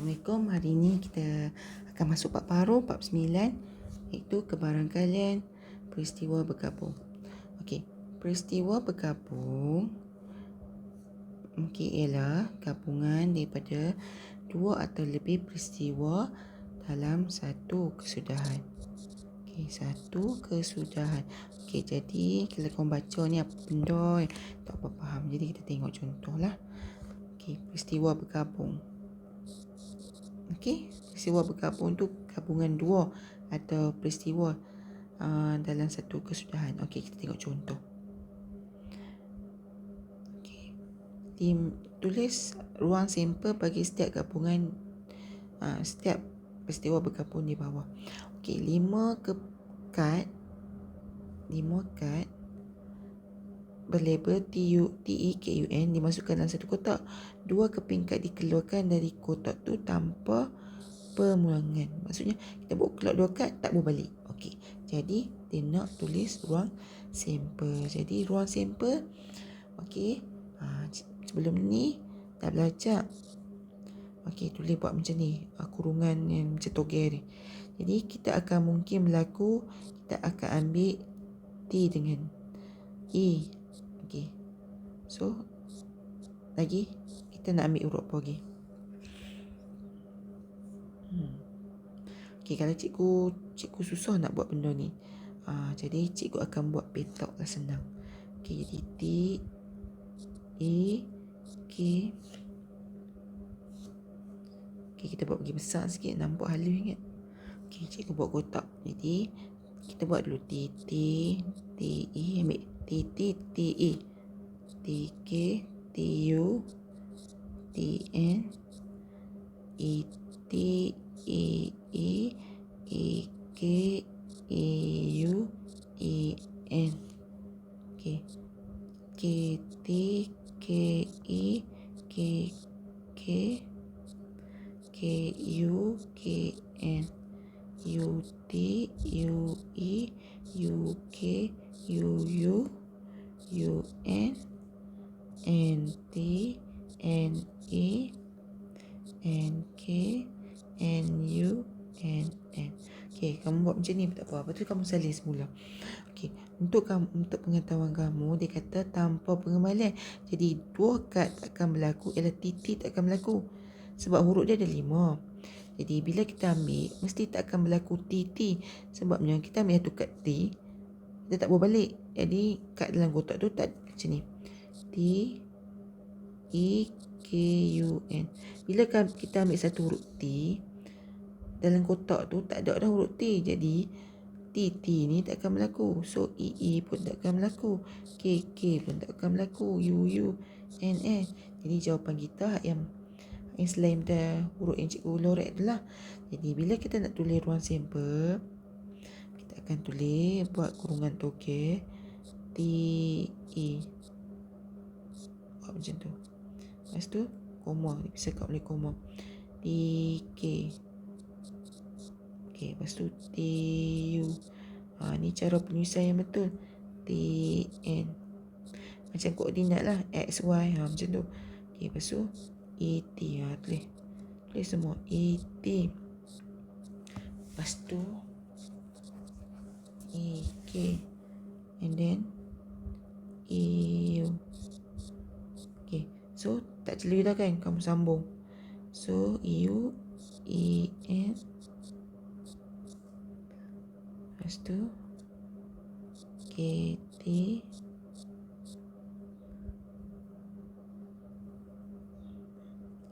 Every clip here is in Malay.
Assalamualaikum. Hari ini kita akan masuk bab baru, bab 9, iaitu kebarangkalian peristiwa bergabung. Okey, peristiwa bergabung ialah gabungan daripada dua atau lebih peristiwa dalam satu kesudahan. Okey, satu kesudahan. Okey, jadi kalau korang baca ni apa benda tak apa faham. Jadi kita tengok contohlah. Okey, peristiwa bergabung. Okey, peristiwa bergabung tu gabungan dua atau peristiwa dalam satu kesudahan. Okey, kita tengok contoh. Okey. Tulis ruang sampel bagi setiap gabungan setiap peristiwa bergabung di bawah. Okey, 5 kad berlabel TEKUN dimasukkan dalam satu kotak. 2 keping kad dikeluarkan dari kotak tu tanpa permulangan. Maksudnya kita buat keluar 2 kad tak boleh balik. Okey. Jadi dia nak tulis ruang sampel. Jadi ruang sampel okey. Sebelum ni dah belajar. Okey, tulis buat macam ni. Kurungan yang macam togel ni. Jadi kita akan mungkin berlaku kita akan ambil T dengan E. Okey. So lagi kita nak ambil huruf apa lagi? Okey, kalau cikgu susah nak buat benda ni. Jadi cikgu akan buat petak lah, senang. Okey, jadi T E K. Okey, kita buat bagi besar sikit nampak halus ingat. Okey, cikgu buat kotak. Jadi kita buat dulu T E, ambil T E, T K T U T N E T E E E K E U E N. Okey, K T K E K K K U K N U T U E U K U U U N N T N E N K N U N N. Okey, kamu buat macam ni tak apa. Lepas tu kamu salin semula. Okey, untuk pengetahuan kamu, dia kata tanpa pengembalian. Jadi 2 kad akan berlaku ialah titik tak akan berlaku. Sebab huruf dia ada 5. Jadi bila kita ambil, mesti tak akan berlaku TT. Sebabnya kita ambil satu kad T, kita tak boleh balik. Jadi kad dalam kotak tu tak macam ni. T E K U N. Bila kita ambil satu huruf T dalam kotak tu tak ada dah huruf T. Jadi T ni tak akan berlaku. So E pun tak akan berlaku. K pun tak akan berlaku. U N. Jadi jawapan kita yang selain dah huruf yang cikgu lorek tu lah. Jadi bila kita nak tulis ruang sampel, kita akan tulis buat kurungan togel T E. Buat macam tu. Lepas tu koma, dipisahkan oleh koma. T K. Okey, lepas tu T U. Ni cara penulisan yang betul. T N. Macam koordinat lah, X Y macam tu. Okey, lepas tu E T. Tulis semua E T. Lepas tu E K. And then E U. Okey, so tak clear dah kan, kamu sambung. So U E N. Lepas tu K T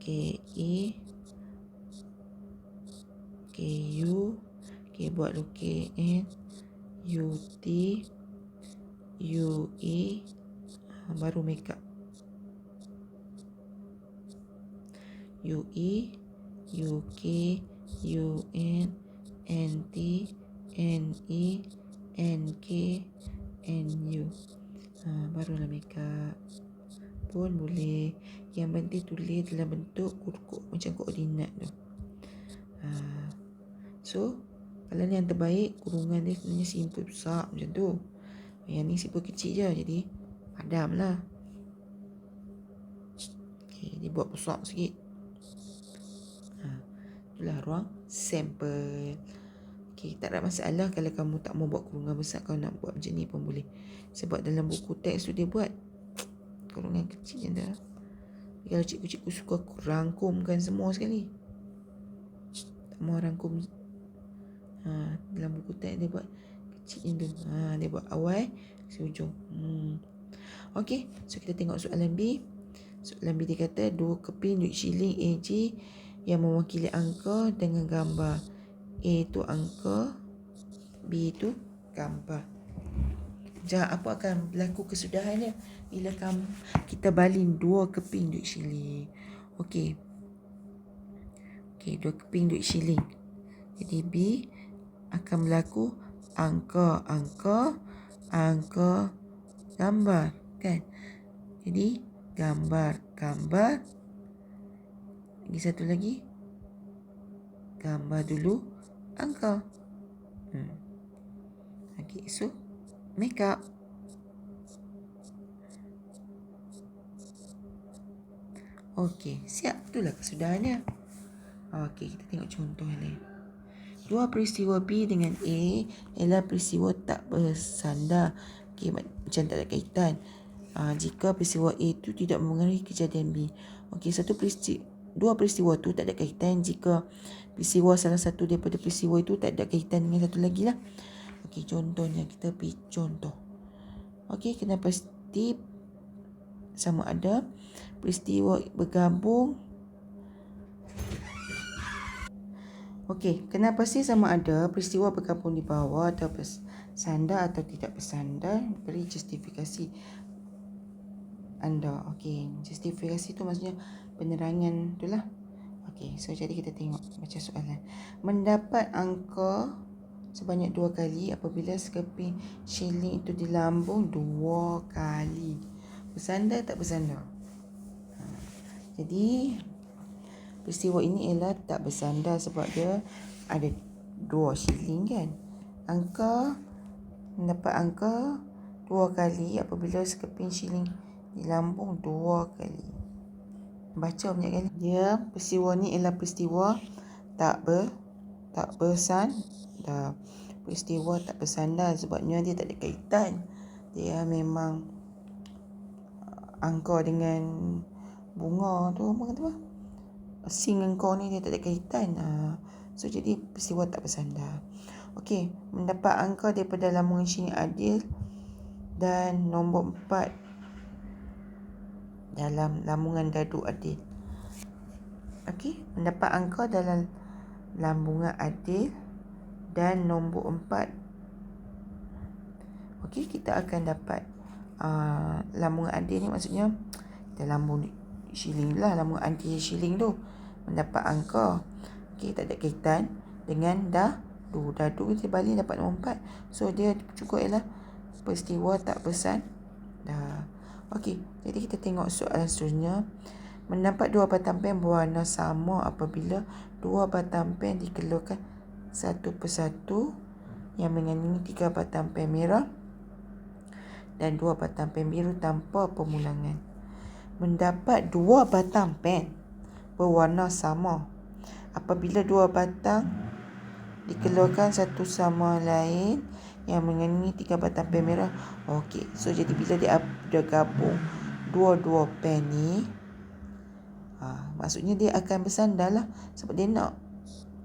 K E K U. Okey, buat dulu K N U T U E. Baru make up U E U K U N N T N E N K N U. Barulah make up pun boleh. Yang penting tulis dalam bentuk macam koordinat tu. So kalau ni yang terbaik, kurungan dia sebenarnya simple besar macam tu. Yang ni simple kecil je, jadi padam lah. Okay, dia buat besar sikit. Itulah ruang sampel. Okey, tak ada masalah kalau kamu tak mau buat kurungan besar, kau nak buat macam ni pun boleh. Sebab dalam buku teks tu dia buat kurungan kecil je dah. Kalau cikgu-cikgu suka rangkumkan semua sekali, tak mau rangkum. Dalam buku teks dia buat kecil je tu. Dia buat awal si hujung. Okey, so kita tengok soalan B. Soalan B dia kata 2 keping duit shilling AJ yang mewakili angka dengan gambar. A itu angka, B itu gambar. Apa akan berlaku kesudahannya bila kita baling 2 keping duit shilling? Okey, 2 keping duit shilling. Jadi B akan berlaku angka, gambar, kan? Jadi gambar. Lagi satu lagi. Gambar dulu angka. Okey, so make up. Okey, siap. Itulah kesudahannya. Okey, kita tengok contoh ni. 2 peristiwa B dengan A ialah peristiwa tak bersandar. Okey, macam tak ada kaitan. Jika peristiwa A itu tidak mengenai kejadian B. Okey, 2 peristiwa tu tak ada kaitan jika peristiwa salah satu daripada peristiwa itu tak ada kaitan dengan satu lagi lah. Okey, contohnya kita pergi contoh. Okey, kena pasti sama ada peristiwa bergabung. Okey, kena pasti sama ada peristiwa bergabung di bawah atau bersandar atau tidak bersandar. Beri justifikasi anda. Okey, justifikasi tu maksudnya penerangan tu lah. Okey, so jadi kita tengok baca soalan. Mendapat angka sebanyak 2 kali apabila sekeping shilling itu dilambung 2 kali. Bersandar tak bersandar? Jadi peristiwa ini ialah tak bersandar sebab dia ada 2 shilling, kan? Mendapat angka 2 kali apabila sekeping shilling dilambung 2 kali. Baca banyak kali. Peristiwa ni ialah peristiwa tak bersandar. Peristiwa tak bersandar sebabnya dia tak ada kaitan. Dia memang angka dengan bunga tu, apa kata apa? Sing engkau ni dia tak ada kaitan. So jadi peristiwa tak bersandar. Okey, mendapat angka daripada lambungan shilling adil dan nombor 4 dalam lambungan dadu adil. Okey, mendapat angka dalam lambungan adil dan nombor 4. Okey, kita akan dapat lambungan adil ni maksudnya kita lambung shilling lah, lambungan adil shilling tu mendapat angka. Okey, tak ada kaitan dengan dadu. Dadu kita balik dapat nombor 4. So dia juga ialah peristiwa tak bersandar. Okey, jadi kita tengok soalan seterusnya. Mendapat 2 batang pen berwarna sama apabila 2 batang pen dikeluarkan satu persatu yang mengandungi 3 batang pen merah dan 2 batang pen biru tanpa pemulangan. Mendapat 2 batang pen berwarna sama apabila 2 batang dikeluarkan satu sama lain yang mengandungi 3 batang pen merah. Okey, so jadi bila dia gabung dua-dua pen ni, maksudnya dia akan bersandar lah sebab dia nak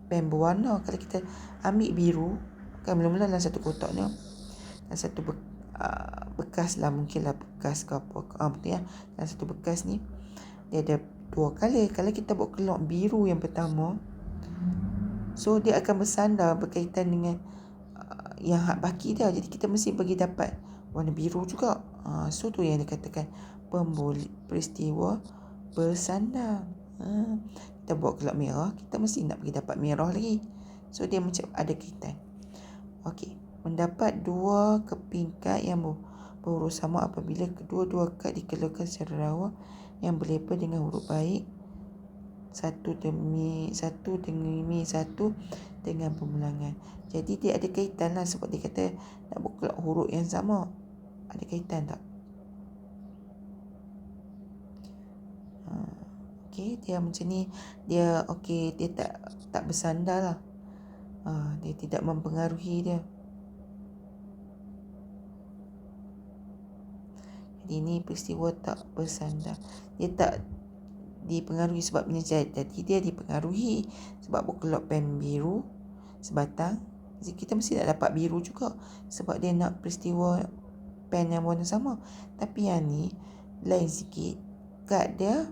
pen berwarna. Kalau kita ambil biru, kan mula-mula dalam satu kotak ni, dalam satu bekas lah, mungkin lah bekas ke apa, betul ya, dalam satu bekas ni dia ada 2 color. Kalau kita buat keluar biru yang pertama, so dia akan bersandar berkaitan dengan yang hak baki dia. Jadi kita mesti bagi dapat warna biru juga. So tu yang dikatakan peristiwa bersandar. Kita buat keluar merah, kita mesti nak bagi dapat merah lagi. So dia macam ada kaitan. Okey, mendapat 2 keping kad yang berurus sama apabila kedua-dua kad dikeluarkan secara rawa yang berlabel dengan huruf baik satu demi satu dengan pemulangan. Jadi dia ada kaitan lah sebab dia kata nak buat keluar huruf yang sama. Ada kaitan tak? Okey, dia macam ni. Dia okey, dia tak bersandar lah. Dia tidak mempengaruhi dia. Jadi ini peristiwa tak bersandar. Dia tak dipengaruhi sebab benda jadi, dia dipengaruhi sebab berkelok pen biru sebatang. Jadi kita mesti nak dapat biru juga sebab dia nak peristiwa pen yang warna sama. Tapi yang ni lain sikit. Kad dia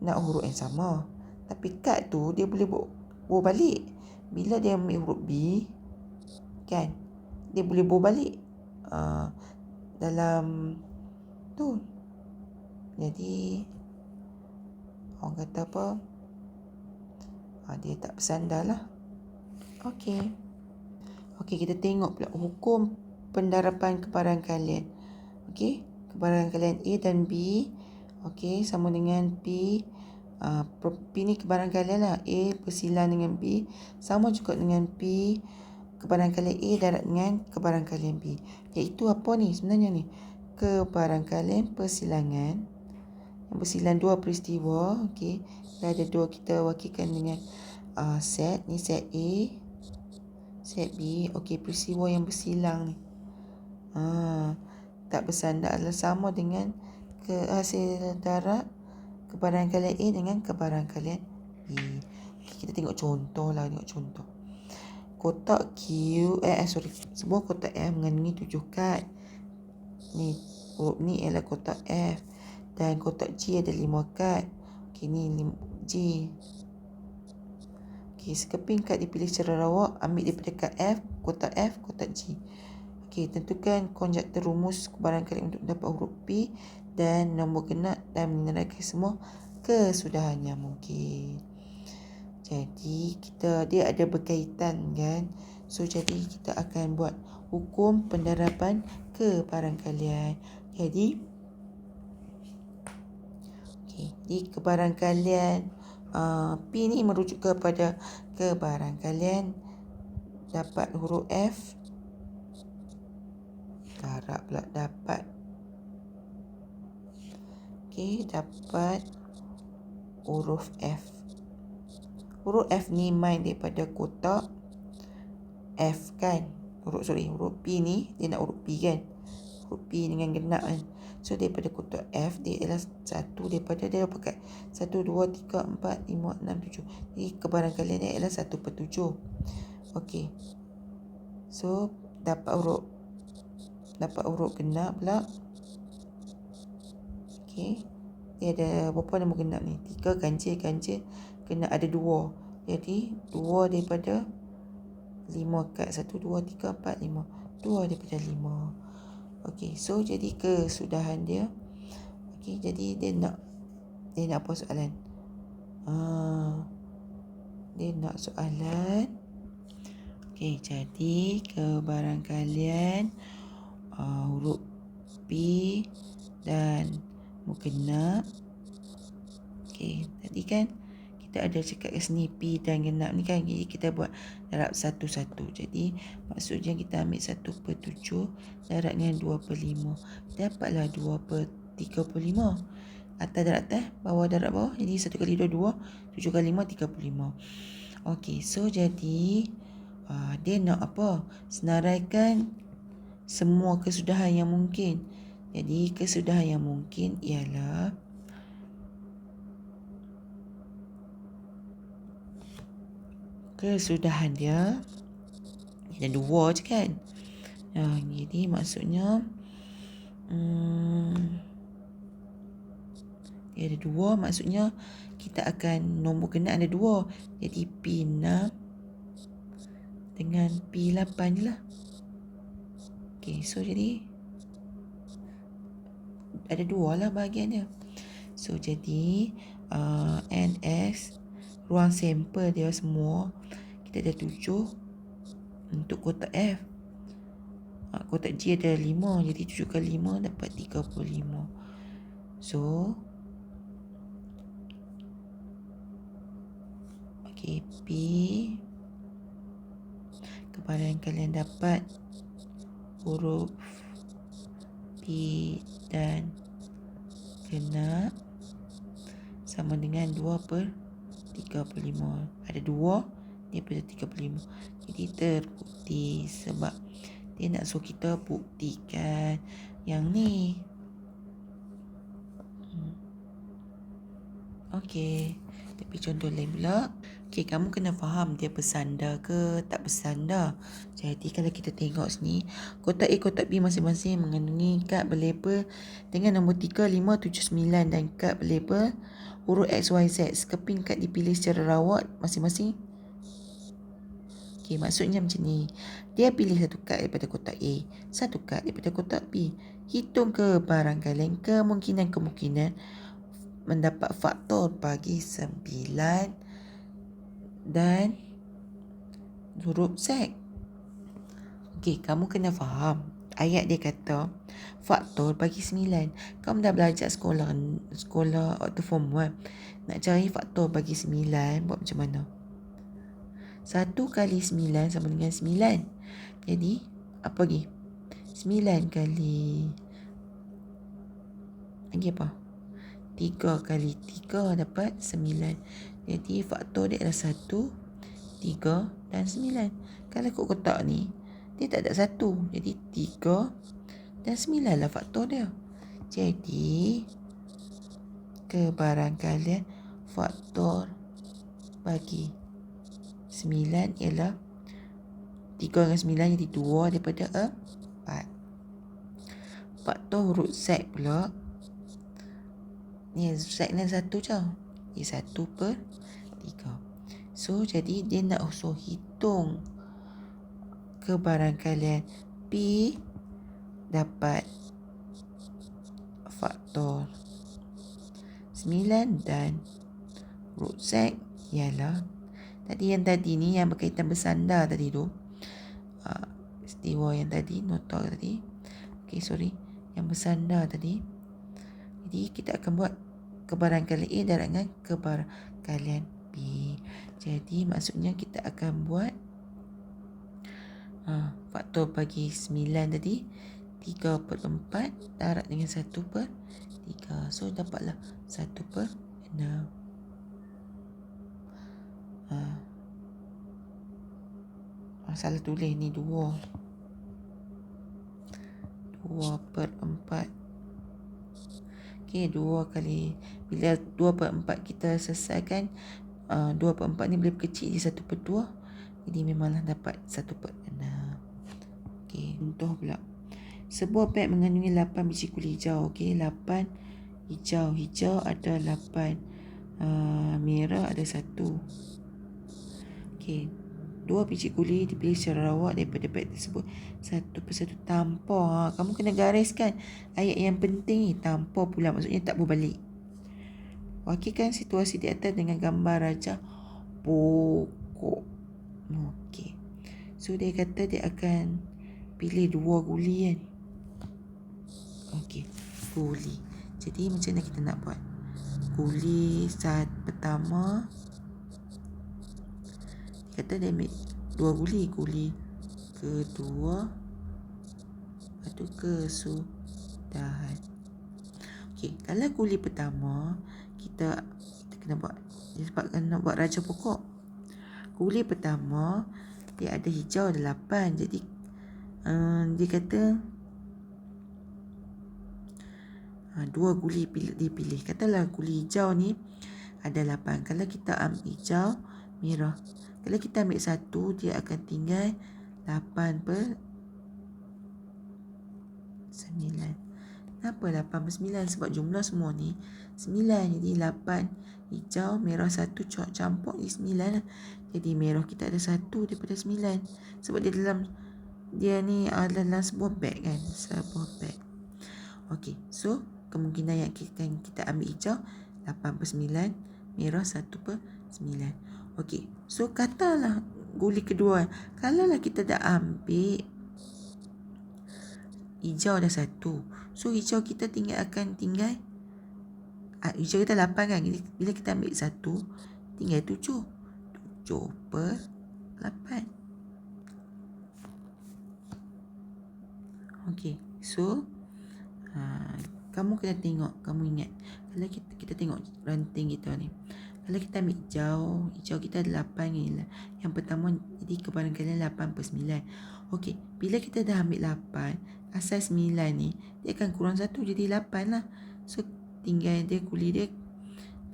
nak huruf yang sama. Tapi kad tu dia boleh bawa balik. Bila dia ambil huruf B, kan, dia boleh bawa balik dalam tu. Jadi orang kata apa, dia tak bersandar lah. Okey, kita tengok pula hukum pendarapan kebarangkalian. Okey, kebarangkalian A dan B, okey, sama dengan P. P ni kebarangkalian lah. A bersilang dengan B, sama juga dengan P. Kebarangkalian A darat dengan kebarangkalian B. Iaitu apa ni sebenarnya ni? Kebarangkalian persilangan yang bersilang dua peristiwa. Okey, ada dua, kita wakilkan dengan set. Ni set A, set B. Okey, peristiwa yang bersilang ni tak bersandar adalah sama dengan hasil darat kebarangkalian A dengan kebarangkalian B. Okay, kita tengok contoh lah. Kotak sebuah kotak F mengandungi 7 kad. Ni huruf ni ialah kotak F. Dan kotak G ada 5 kad. Okey, ni G. Okey, sekeping kad dipilih secara rawak. Ambil daripada kad F, kotak G. Okey, tentukan konjektor rumus kebarangkalian untuk mendapat huruf P dan nombor genap dan menerangkan semua kesudahan yang mungkin. Jadi dia ada berkaitan, kan. So jadi kita akan buat hukum pendarapan kebarangkalian. Jadi kebarangkalian P ni merujuk kepada kebarangkalian dapat huruf F. Harap pula dapat. Okey, dapat huruf F. Huruf F ni main daripada kotak F, kan. Huruf P ni dia nak huruf P, kan. Huruf P dengan genap, kan. So daripada kotak F dia ialah satu daripada dia pakai 1, 2, 3, 4, 5, 6, 7. Jadi kebarangkalian dia ialah 1/7. Okey. So dapat huruf genap pula. Okey. Dia ada berapa nombor genap ni? 3 ganjil genap ada 2. Jadi 2 daripada 5 kad. 1, 2, 3, 4, 5. 2 daripada 5. Okey, so jadi kesudahan dia. Okey, jadi dia nak apa soalan? Dia nak soalan. Okey, jadi kebarangkalian huruf P dan genap. Okey, tadi kan kita ada cakap kat sini P dan genap ni, kan. Jadi kita buat darab satu-satu. Jadi maksudnya kita ambil 1/7 darab dengan 2/5. Dapatlah 2/35. Atas darab atas, bawah darab bawah. Jadi 1 kali 2, 2. 7 kali 5, 35. Okey, so jadi dia nak apa? Senaraikan semua kesudahan yang mungkin. Jadi kesudahan yang mungkin ialah kesudahan dia ada 2 je, kan. Jadi maksudnya dia ada 2, maksudnya kita akan nombor genap ada 2. Jadi P6 dengan P8 je lah. Okey, so jadi ada 2 lah bahagian dia. So jadi NX ruang sampel dia semua kita ada 7 untuk kotak F. Kotak G ada 5, jadi 7 kali 5 dapat 35. So okey, P kebarangkalian dapat huruf P dan genap sama dengan 2/35. Ada 2 daripada 35. Jadi terbukti sebab dia nak suruh kita buktikan yang ni. Okey, tapi contoh lain pula. Okey, kamu kena faham dia bersandar ke tak bersandar. Jadi kalau kita tengok sini, kotak A, kotak B masing-masing mengandungi kad berlabel dengan nombor 3, 5, 7, 9 dan kad berlabel huruf X, Y, Z. Sekeping kad dipilih secara rawat masing-masing. Okey, maksudnya macam ni. Dia pilih satu kad daripada kotak A, satu kad daripada kotak B. Hitung kebarangkalian kemungkinan mendapat faktor bagi 9 dan huruf Z. Okey, kamu kena faham. Ayat dia kata faktor bagi 9. Kamu dah belajar sekolah waktu form 1. Nak cari faktor bagi 9 buat macam mana? 1 kali 9 sama dengan 9. Jadi, apa lagi? 9 kali lagi apa? 3 kali 3 dapat 9. Jadi faktor dia adalah 1, 3 dan 9. Kalau ikut kotak ni, dia tak ada 1. Jadi 3 dan 9 lah faktor dia. Jadi kebarangkalian faktor bagi 9 ialah 3 dengan 9 jadi 2 daripada 4. Faktor huruf Z pula, ni Z ni 1 je. Dia 1/3. So, jadi dia nak usul hitung kebarangkalian P dapat faktor 9 dan huruf Z ialah yang tadi ni yang berkaitan bersandar tadi tu. Istiwa yang tadi, nota tadi. Okey, sorry. Yang bersandar tadi. Jadi kita akan buat kebarangkalian A darab dengan kebarangkalian B. Jadi maksudnya kita akan buat faktor bagi 9 tadi 3/4 darab dengan 1/3. So dapatlah 1/6. Salah tulis ni 2/4. Okey, 2 kali, bila 2/4 kita selesaikan, 2/4 ni boleh kecil jadi 1/2. Jadi memanglah dapat 1/6. Okey, contoh pula. Sebuah beg mengandungi 8 biji kuli hijau. Okey, 8 hijau ada 8, merah ada 1. Okey, 2 biji kuli dipilih secara rawat daripada beg tersebut satu persatu tanpa. Kamu kena gariskan ayat yang penting ni, tanpa pula maksudnya tak berbalik. Wakilkan situasi di atas dengan gambar raja pokok. Okey. So dia kata dia akan pilih 2 guli kan. Okey, guli. Jadi macam mana kita nak buat? Guli pertama, kata dia ambil 2 guli. Guli kedua, lepas tu kesudahan. Okey, kalau guli pertama kita kena buat, disebabkan nak buat raja pokok. Guli pertama dia ada hijau ada 8. Jadi dia kata 2 guli dipilih. Katalah guli hijau ni ada 8. Kalau kita ambil hijau, merah. Kalau kita ambil 1, dia akan tinggal 8/9. Kenapa 8/9? Sebab jumlah semua ni 9. Jadi 8 hijau, merah 1 campur jadi 9 lah. Jadi merah kita ada 1 daripada 9. Sebab dia ni adalah sebuah beg kan. Sebuah beg. Okey, so kemungkinan yang kita ambil hijau 8/9, merah 1/9. Okey, so katalah guli kedua. Kalaulah kita dah ambil hijau dah 1. So hijau kita akan tinggal hijau kita 8 kan. Bila kita ambil 1, tinggal 7. 7/8. Okey, so kamu kena tengok, kamu ingat. Kalau kita tengok ranting kita ni. Kalau kita ambil hijau kita ada 8 ni. Yang pertama, jadi kebaran kalian 8 per 9. Okey, bila kita dah ambil 8, asal 9 ni, dia akan kurang 1, jadi 8 lah. So, tinggal dia kuli dia,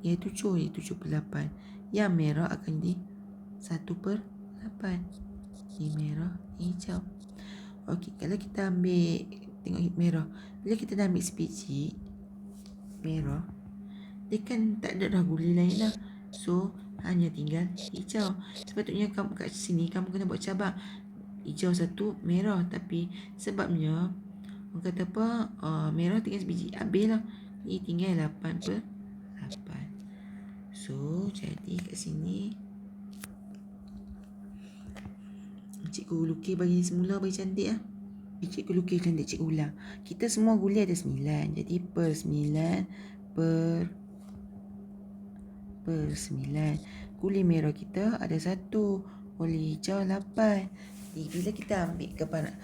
dia 7, jadi 7 per 8. Yang merah akan jadi 1 per 8. Ini merah, hijau. Okey, kalau kita ambil, tengok merah. Bila kita dah ambil sebiji merah, dia kan tak ada dah guli lain dah. So, hanya tinggal hijau. Sepatutnya kamu kat sini, kamu kena buat cabang. Hijau 1, merah. Tapi sebabnya, orang kata apa, merah tinggal sebiji. Habis lah. Jadi tinggal 8 per 8. So, jadi kat sini, cikgu lukis bagi semula bagi cantik lah. Cikgu lukis cantik, cikgu ulang. Kita semua guli ada 9. Jadi per 9 per 9. Guli merah kita ada 1. Guli hijau 8. Jadi bila kita ambil kebaran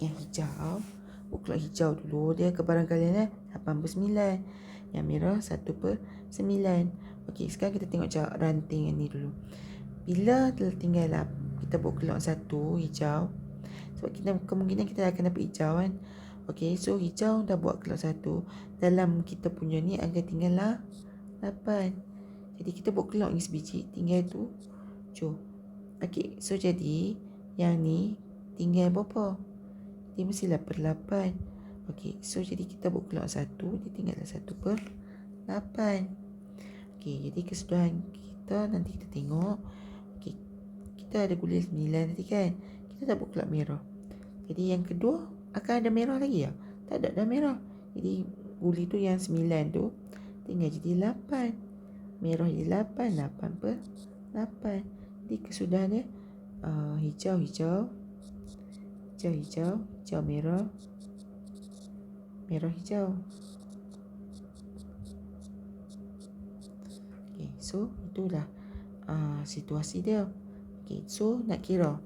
yang hijau, buklot hijau dulu, dia kebaran kalian 8 per 9. Yang merah 1 per 9. Okey, sekarang kita tengok ranting yang ni dulu. Bila tinggal lah, kita buat kelok 1 hijau. Sebab kemungkinan kita akan dapat hijau kan. Okey, so hijau dah buat kelok 1. Dalam kita punya ni akan tinggal lah 8. Jadi kita buat kelok ni sebiji, tinggal 7. Okey, so jadi yang ni tinggal berapa? Dia mestilah per 8. Okey, so jadi kita buat kelok 1, dia tinggal 1 per 8. Okey, jadi kesudahan kita nanti kita tengok. Okey, kita ada guli 9 tadi kan. Kita dah buat kelok merah. Jadi yang kedua akan ada merah lagi ya? Tak ada dah merah. Jadi guli tu yang 9 tu tinggal jadi 8. Merah jadi 8. 8 per 8. Jadi kesudahan dia hijau, merah, merah, hijau. Okay, so itulah situasi dia. Okay, so nak kira.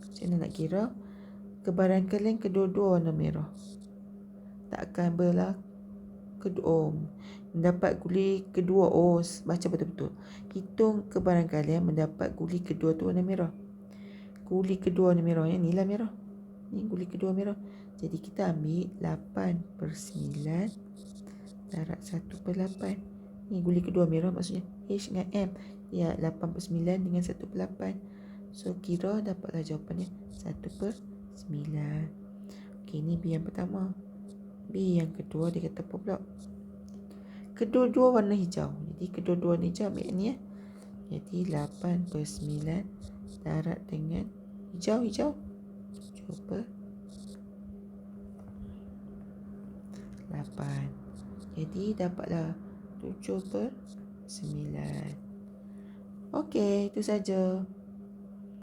Macam mana nak kira? Kebaran kalian kedua-dua warna merah. Takkan belah kedua. Mendapat guli kedua. Baca betul-betul. Hitung kebaran kalian mendapat guli kedua tu warna merah. Guli kedua warna merah. Yang ni lah merah. Ni guli kedua merah. Jadi kita ambil 8 per 9 darab 1 per 8. Ni guli kedua merah maksudnya H dengan M. Ya, 8 per 9 dengan 1 per 8. So, kira dapatlah jawapannya 1 per 9. Okey, ni B yang pertama. B yang kedua dia kata apa pula? Kedua-dua warna hijau. Jadi, kedua-dua warna hijau ambil ni ya. Jadi, 8 per 9 darab dengan hijau. 7 per 8. Jadi, dapatlah 7 per 9. Okey, itu saja.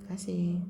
Terima kasih.